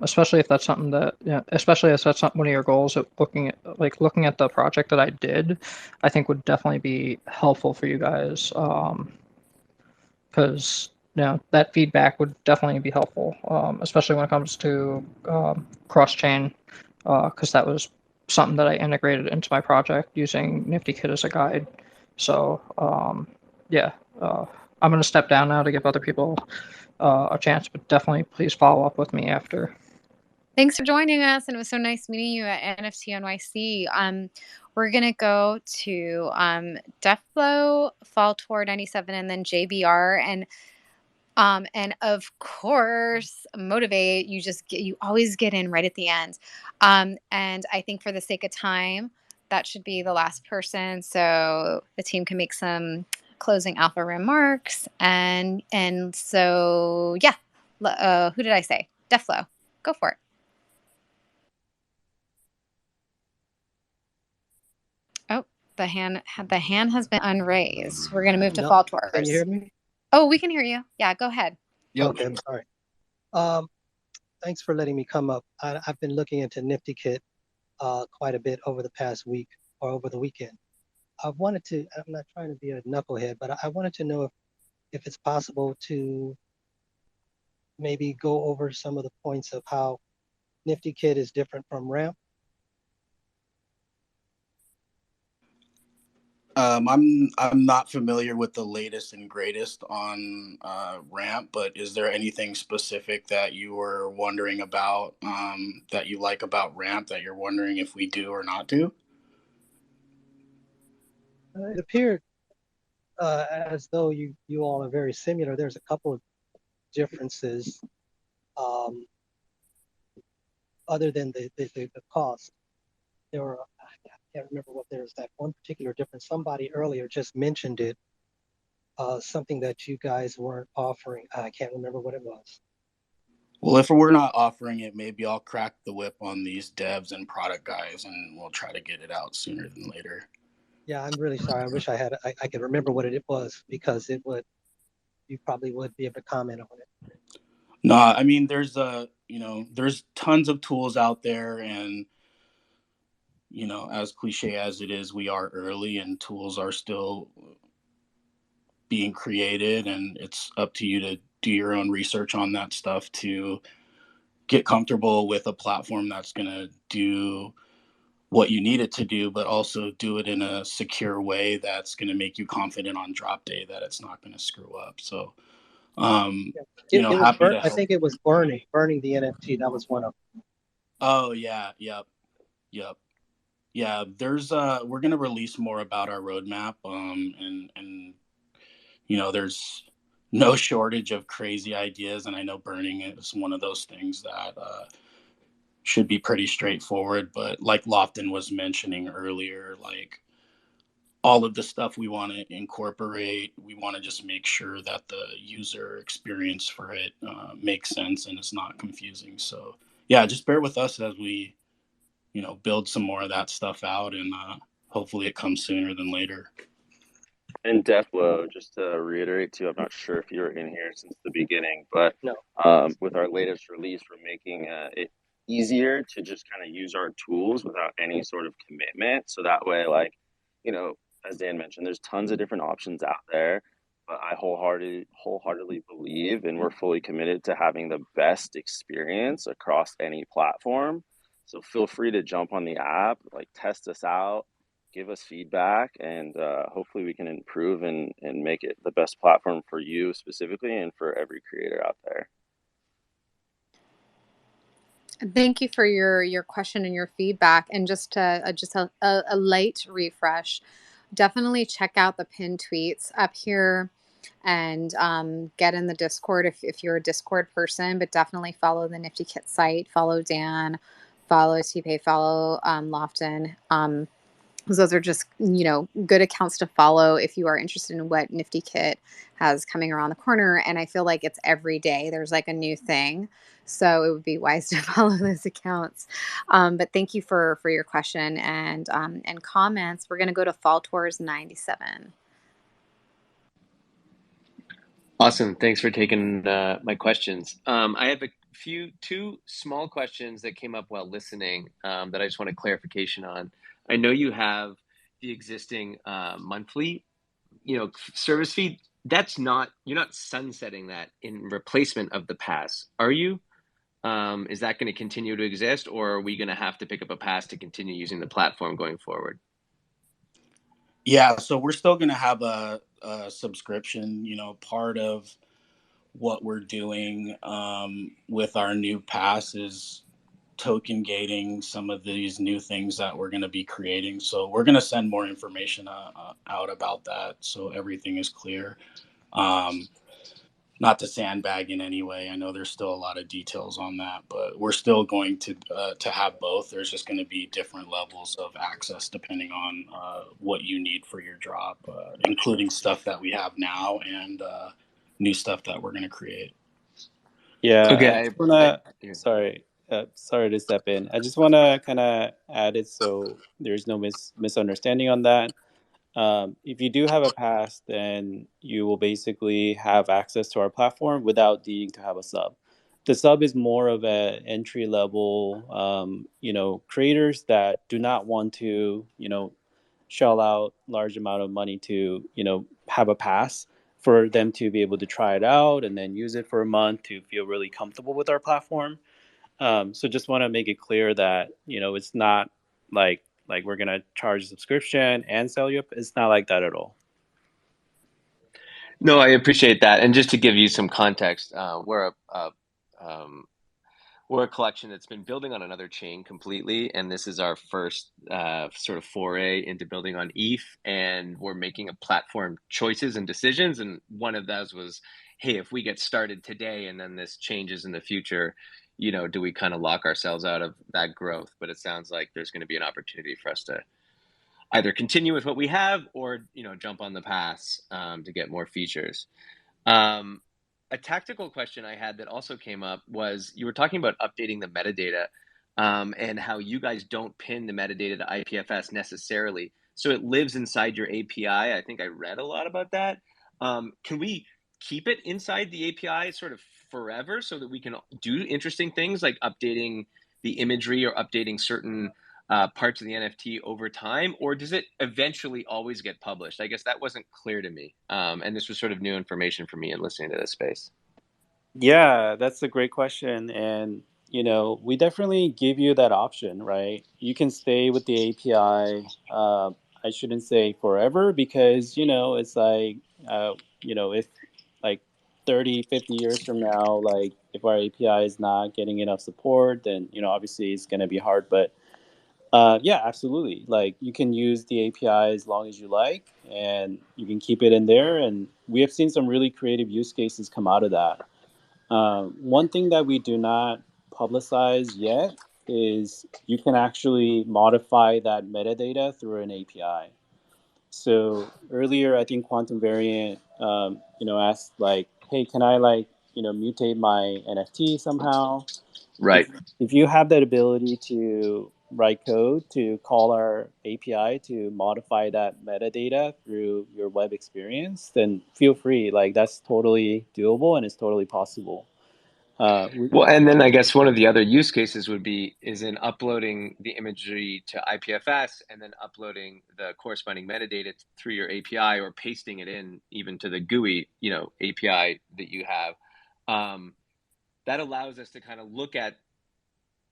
especially if that's something that especially if that's not one of your goals of looking at the project that I did, I think would definitely be helpful for you guys because that feedback would definitely be helpful, especially when it comes to cross chain because that was something that I integrated into my project using NiftyKit as a guide. So I'm going to step down now to give other people a chance, but definitely please follow up with me after. Thanks for joining us, and it was so nice meeting you at NFT NYC. We're going to go to Deflow, Fall Tour 97, and then JBR, and of course, Motivate. You always get in right at the end. And I think for the sake of time, that should be the last person, so the team can make some closing alpha remarks. And so yeah, who did I say? Deflow, go for it. Oh, the hand has been unraised. We're gonna move to Fall Tours. Can you hear me? Oh, we can hear you. Yeah, go ahead. Yep. Okay, I'm sorry. Thanks for letting me come up. I've been looking into NiftyKit quite a bit over the past week or over the weekend. I'm not trying to be a knucklehead, but I wanted to know if it's possible to maybe go over some of the points of how NiftyKit is different from Ramp. I'm not familiar with the latest and greatest on Ramp, but is there anything specific that you were wondering about that you like about Ramp that you're wondering if we do or not do? It appeared as though you all are very similar. There's a couple of differences other than the cost. There were, I can't remember what there's that one particular difference. Somebody earlier just mentioned it, something that you guys weren't offering. I can't remember what it was. Well, if we're not offering it, maybe I'll crack the whip on these devs and product guys, and we'll try to get it out sooner than later. Yeah, I'm really sorry. I wish I could remember what it was, because you probably would be able to comment on it. No, I mean, there's tons of tools out there, and as cliche as it is, we are early and tools are still being created, and it's up to you to do your own research on that stuff to get comfortable with a platform that's going to do what you need it to do, but also do it in a secure way that's going to make you confident on drop day that it's not going to screw up. So, I think it was burning the NFT. That was one of them. Oh yeah. Yep. Yeah. There's we're going to release more about our roadmap. And there's no shortage of crazy ideas. And I know burning is one of those things that, should be pretty straightforward, but like Lofton was mentioning earlier, like all of the stuff we want to incorporate. We want to just make sure that the user experience for it makes sense and it's not confusing. So yeah, just bear with us as we, build some more of that stuff out, and hopefully it comes sooner than later. And Deflo, just to reiterate too, I'm not sure if you were in here since the beginning, but No. with our latest release, we're making it easier to just kind of use our tools without any sort of commitment. So that way, like, as Dan mentioned, there's tons of different options out there, but I wholeheartedly believe, and we're fully committed to having the best experience across any platform. So feel free to jump on the app, like test us out, give us feedback, and hopefully we can improve and make it the best platform for you specifically and for every creator out there. Thank you for your question and your feedback. And just a light refresh, definitely check out the pinned tweets up here and get in the Discord if you're a Discord person, but definitely follow the NiftyKit site, follow Dan, follow TPay, follow Lofton. Those are just, good accounts to follow if you are interested in what NiftyKit has coming around the corner. And I feel like it's every day. There's like a new thing. So it would be wise to follow those accounts. But thank you for your question and comments. We're going to go to Fall Tours 97. Awesome. Thanks for taking my questions. I have two small questions that came up while listening that I just wanted clarification on. I know you have the existing monthly, service fee. You're not sunsetting that in replacement of the pass, are you? Is that going to continue to exist, or are we going to have to pick up a pass to continue using the platform going forward? Yeah, so we're still going to have a subscription. Part of what we're doing with our new pass is token gating some of these new things that we're going to be creating. So we're going to send more information out about that, so everything is clear. Not to sandbag in any way. I know there's still a lot of details on that, but we're still going to have both. There's just going to be different levels of access depending on what you need for your drop, including stuff that we have now and new stuff that we're going to create. Yeah. Okay. Sorry to step in. I just want to kind of add it so there's no misunderstanding on that. If you do have a pass, then you will basically have access to our platform without needing to have a sub. The sub is more of an entry level, creators that do not want to, shell out large amount of money to, have a pass for them to be able to try it out and then use it for a month to feel really comfortable with our platform. So just want to make it clear that, it's not like we're going to charge a subscription and sell you. It's not like that at all. No, I appreciate that. And just to give you some context, we're a collection that's been building on another chain completely. And this is our first sort of foray into building on ETH. And we're making a platform choices and decisions. And one of those was, hey, if we get started today and then this changes in the future, do we kind of lock ourselves out of that growth? But it sounds like there's going to be an opportunity for us to either continue with what we have or, jump on the pass to get more features. A tactical question I had that also came up was you were talking about updating the metadata and how you guys don't pin the metadata to IPFS necessarily. So it lives inside your API. I think I read a lot about that. Can we keep it inside the API sort of forever so that we can do interesting things like updating the imagery or updating certain parts of the NFT over time, or does it eventually always get published? I guess that wasn't clear to me. And this was sort of new information for me in listening to this space. Yeah, that's a great question. And, we definitely give you that option, right? You can stay with the API. I shouldn't say forever because, it's like, if like 30, 50 years from now, like if our API is not getting enough support, then, obviously it's going to be hard. But yeah, absolutely. Like you can use the API as long as you like, and you can keep it in there. And we have seen some really creative use cases come out of that. One thing that we do not publicize yet is you can actually modify that metadata through an API. So earlier, I think Quantum Variant, asked like, hey, can I mutate my NFT somehow? Right. If you have that ability to write code to call our API to modify that metadata through your web experience, then feel free. Like that's totally doable and it's totally possible. Well, and then I guess one of the other use cases is in uploading the imagery to IPFS and then uploading the corresponding metadata through your API or pasting it in even to the GUI, API that you have. That allows us to kind of look at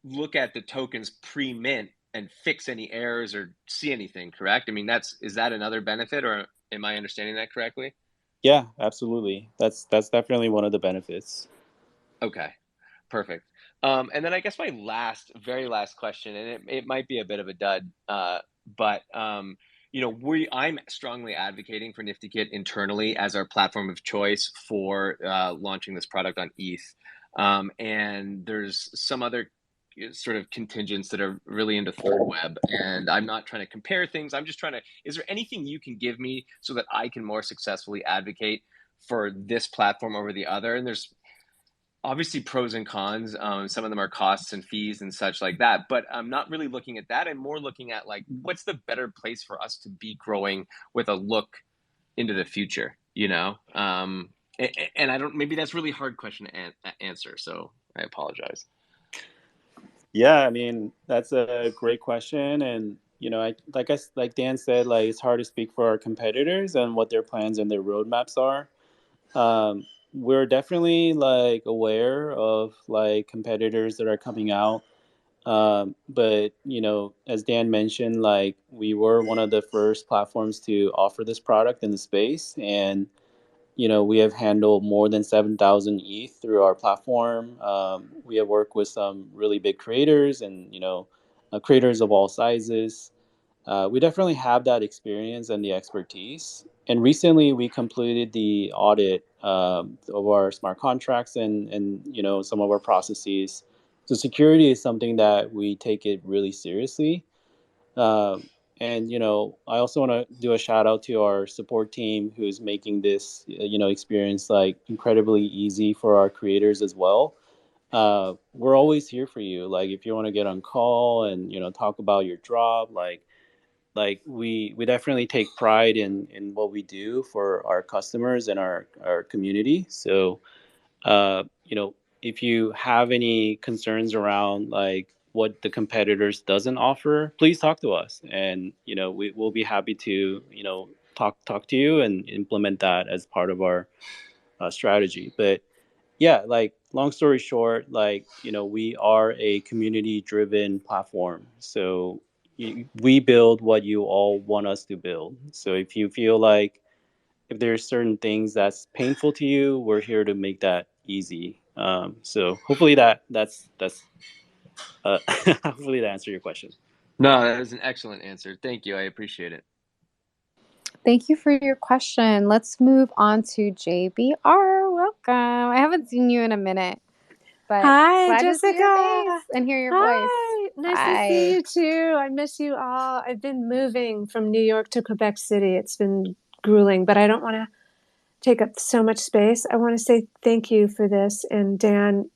the tokens pre-mint and fix any errors or see anything, correct? I mean, is that another benefit, or am I understanding that correctly? Yeah, absolutely. That's definitely one of the benefits. Okay, perfect. And then I guess my very last question, and it might be a bit of a dud, but I'm strongly advocating for NiftyKit internally as our platform of choice for launching this product on ETH. And there's some other sort of contingents that are really into third web, and I'm not trying to compare things. I'm just is there anything you can give me so that I can more successfully advocate for this platform over the other? And there's obviously pros and cons. Some of them are costs and fees and such like that, but I'm not really looking at that. I'm more looking at like, what's the better place for us to be growing with a look into the future, and maybe that's a really hard question to answer. So I apologize. Yeah, I mean, that's a great question. And, like Dan said, like it's hard to speak for our competitors and what their plans and their roadmaps are. We're definitely like aware of like competitors that are coming out. But, as Dan mentioned, like we were one of the first platforms to offer this product in the space. And, we have handled more than 7,000 ETH through our platform. We have worked with some really big creators and, creators of all sizes. We definitely have that experience and the expertise. And recently we completed the audit of our smart contracts and some of our processes. So security is something that we take it really seriously. And I also want to do a shout out to our support team who's making this experience like incredibly easy for our creators as well. We're always here for you. Like if you want to get on call and talk about your drop, like we definitely take pride in what we do for our customers and our community. So if you have any concerns around like what the competitors doesn't offer, please talk to us, and we will be happy to talk to you and implement that as part of our strategy. But yeah, like long story short, like we are a community driven platform, so we build what you all want us to build. So if you feel like if there's certain things that's painful to you, we're here to make that easy. So hopefully that's hopefully that answered your question. No, that was an excellent answer. Thank you. I appreciate it. Thank you for your question. Let's move on to JBR. Welcome. I haven't seen you in a minute, but hi, glad Jessica, to see your face and hear your voice. Hi, nice to see you too. I miss you all. I've been moving from New York to Quebec City. It's been grueling, but I don't want to take up so much space. I want to say thank you for this. And Dan,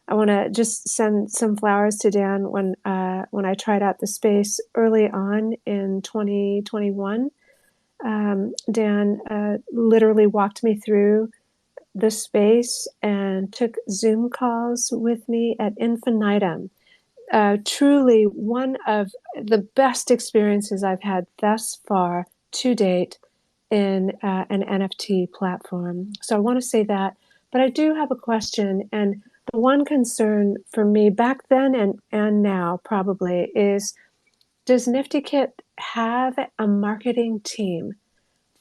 I want to just send some flowers to Dan when I tried out the space early on in 2021. Dan literally walked me through the space and took Zoom calls with me at infinitum. Truly one of the best experiences I've had thus far to date in an NFT platform. So I want to say that, but I do have a question. And the one concern for me back then and now probably is, does NiftyKit have a marketing team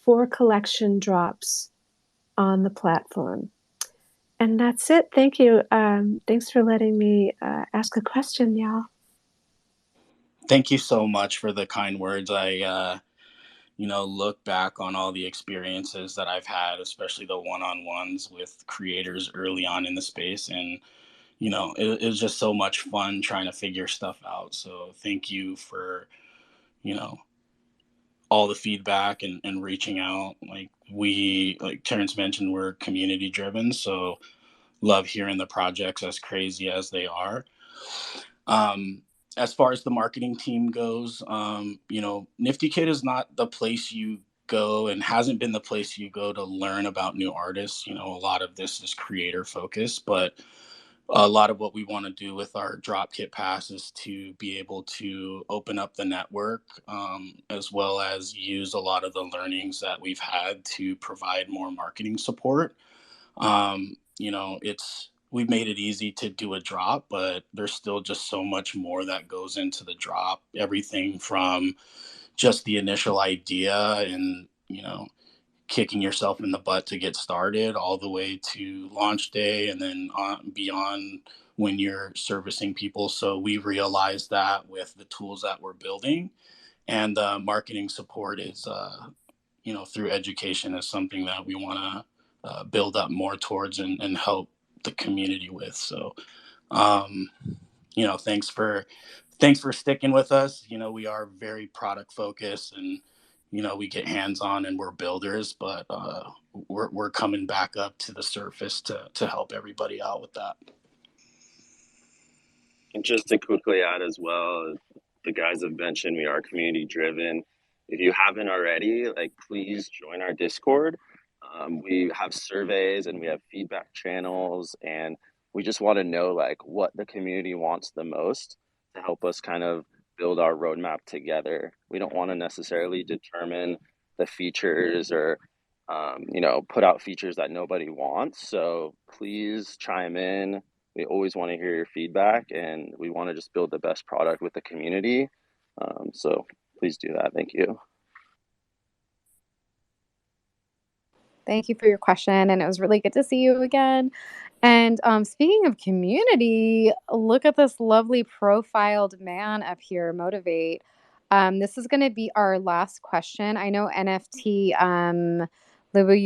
for collection drops on the platform? And that's it. Thank you. Thanks for letting me ask a question, y'all. Thank you so much for the kind words. I look back on all the experiences that I've had, especially the one-on-ones with creators early on in the space. And, it was just so much fun trying to figure stuff out. So thank you for, all the feedback and reaching out. Like Terrence mentioned, we're community driven, so love hearing the projects as crazy as they are. As far as the marketing team goes, NiftyKit is not the place you go and hasn't been the place you go to learn about new artists. A lot of this is creator focused, but a lot of what we want to do with our DropKit pass is to be able to open up the network, as well as use a lot of the learnings that we've had to provide more marketing support. We've made it easy to do a drop, but there's still just so much more that goes into the drop. Everything from just the initial idea and, kicking yourself in the butt to get started, all the way to launch day and then beyond when you're servicing people. So we realized that with the tools that we're building, and marketing support is, through education, is something that we want to build up more towards and help the community with. So, thanks for sticking with us. We are very product focused, and we get hands on and we're builders, but we're coming back up to the surface to help everybody out with that. And just to quickly add as well, the guys have mentioned we are community driven. If you haven't already, please join our Discord. We have surveys and we have feedback channels, and we just want to know what the community wants the most to help us kind of build our roadmap together. We don't want to necessarily determine the features or put out features that nobody wants. So please chime in. We always want to hear your feedback, and we want to just build the best product with the community. So please do that. Thank you. Thank you for your question, and it was really good to see you again. And speaking of community, look at this lovely profiled man up here, Motivate. This is going to be our last question. I know NFT, Lubu,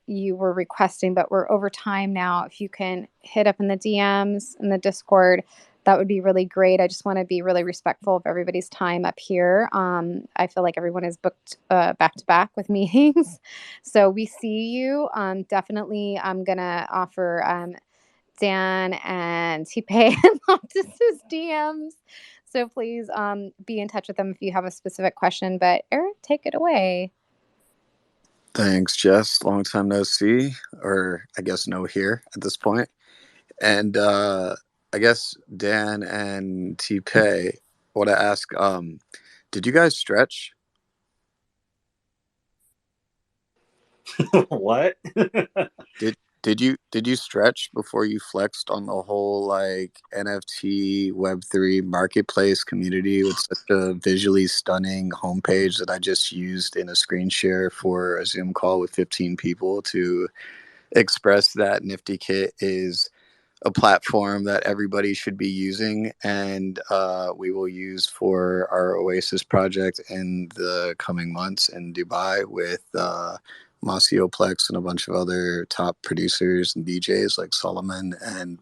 you were requesting, but we're over time now. If you can hit up in the DMs in the Discord, that would be really great. I just want to be really respectful of everybody's time up here. I feel like everyone is booked back to back with meetings. So we see you. Definitely, I'm going to offer Dan and T-Pay and Loftus's DMs. So please be in touch with them if you have a specific question. But Eric, take it away. Thanks, Jess. Long time no see, or I guess no here at this point. And I guess Dan and T-Pay, I want to ask, did you guys stretch? What? Did you stretch before you flexed on the whole NFT Web3 marketplace community with such a visually stunning homepage that I just used in a screen share for a Zoom call with 15 people to express that NiftyKit is a platform that everybody should be using, and we will use for our Oasis project in the coming months in Dubai with Masioplex and a bunch of other top producers and DJs like Solomon. And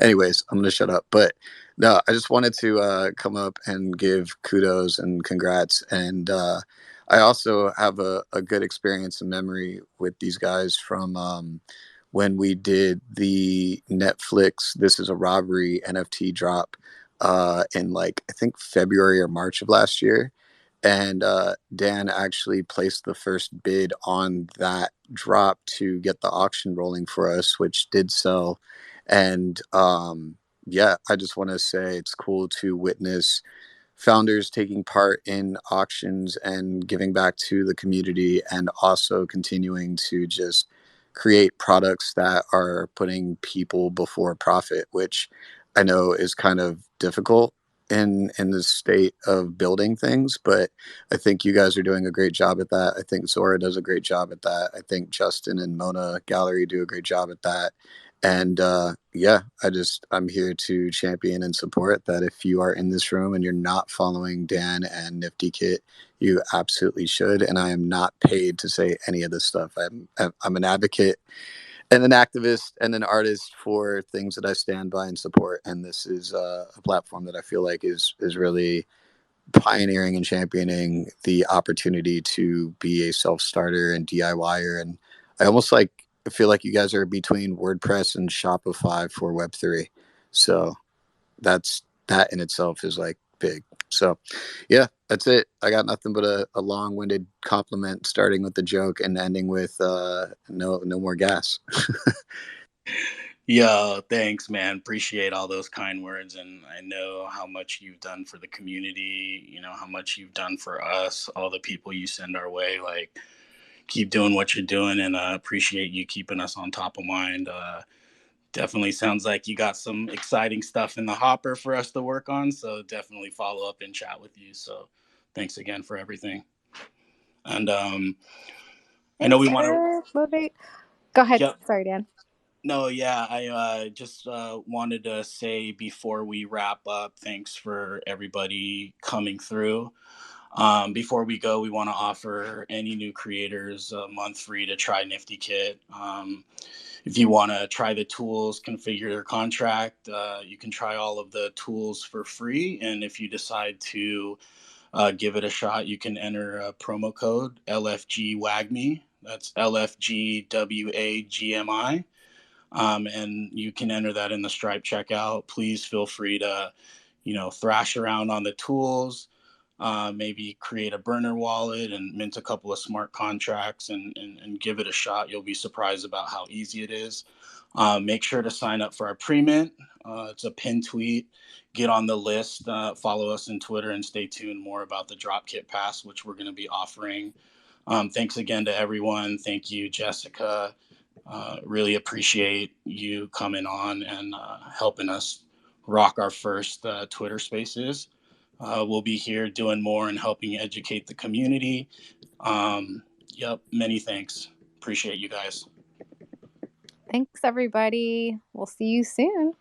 anyways, I'm gonna shut up. But no, I just wanted to come up and give kudos and congrats. And I also have a good experience and memory with these guys from when we did the Netflix This Is a Robbery NFT drop in I think February or March of last year. And Dan actually placed the first bid on that drop to get the auction rolling for us, which did sell. And yeah, I just want to say it's cool to witness founders taking part in auctions and giving back to the community, and also continuing to just create products that are putting people before profit, which I know is kind of difficult in the state of building things. But I think you guys are doing a great job at that. I think Zora does a great job at that. I think Justin and Mona Gallery do a great job at that. And yeah, I'm here to champion and support that. If you are in this room and you're not following Dan and NiftyKit, you absolutely should. And I am not paid to say any of this stuff. I'm an advocate and an activist and an artist for things that I stand by and support. And this is a platform that I feel like is really pioneering and championing the opportunity to be a self-starter and DIYer. And I almost like feel like you guys are between WordPress and Shopify for Web3. So that in itself is like big. So yeah, that's it. I got nothing but a long-winded compliment, starting with the joke and ending with no more gas. Yo, thanks, man. Appreciate all those kind words. And I know how much you've done for the community, you know, how much you've done for us, all the people you send our way. Like, keep doing what you're doing, and appreciate you keeping us on top of mind. Definitely sounds like you got some exciting stuff in the hopper for us to work on. So definitely follow up and chat with you. So thanks again for everything. And I know we want to. Go ahead. Yep. Sorry, Dan. No, yeah, I just wanted to say before we wrap up, thanks for everybody coming through. Before we go, we want to offer any new creators a month free to try NiftyKit. If you want to try the tools, configure your contract, you can try all of the tools for free. And if you decide to give it a shot, you can enter a promo code LFGWAGMI. That's LFGWAGMI. And you can enter that in the Stripe checkout. Please feel free to, thrash around on the tools, maybe create a burner wallet and mint a couple of smart contracts and give it a shot. You'll be surprised about how easy it is. Make sure to sign up for our pre-mint. It's a pinned tweet. Get on the list. Follow us on Twitter and stay tuned more about the DropKit Pass, which we're going to be offering. Thanks again to everyone. Thank you, Jessica. Really appreciate you coming on and helping us rock our first Twitter Spaces. We'll be here doing more and helping educate the community. Many thanks. Appreciate you guys. Thanks, everybody. We'll see you soon.